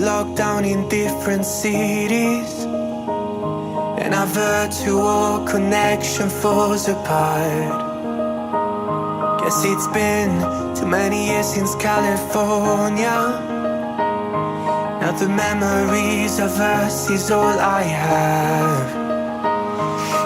locked down in different cities, and our virtual connection falls apart. Guess it's been too many years since California. Now the memories of us is all I have.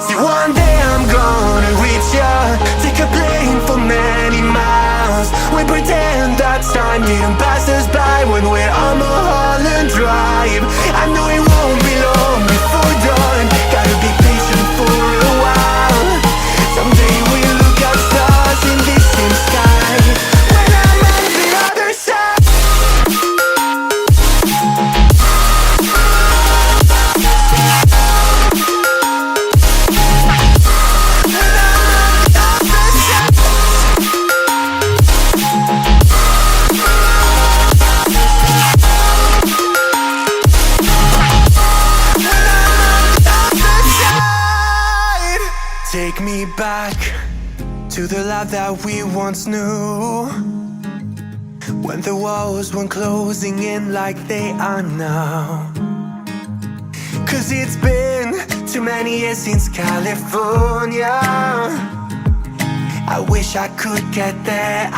See, one day I'm gonna reach ya, take a plane for many miles. We pretend that time didn't pass us by when we're on Mulholland Drive. I know it won't be long before dawn, gotta be patient for a while. Someday we'll look at stars in this same sky, when I'm on the other side. Take me back to the life that we once knew, when the walls weren't closing in like they are now. Cause it's been too many years since California. I wish I could get there.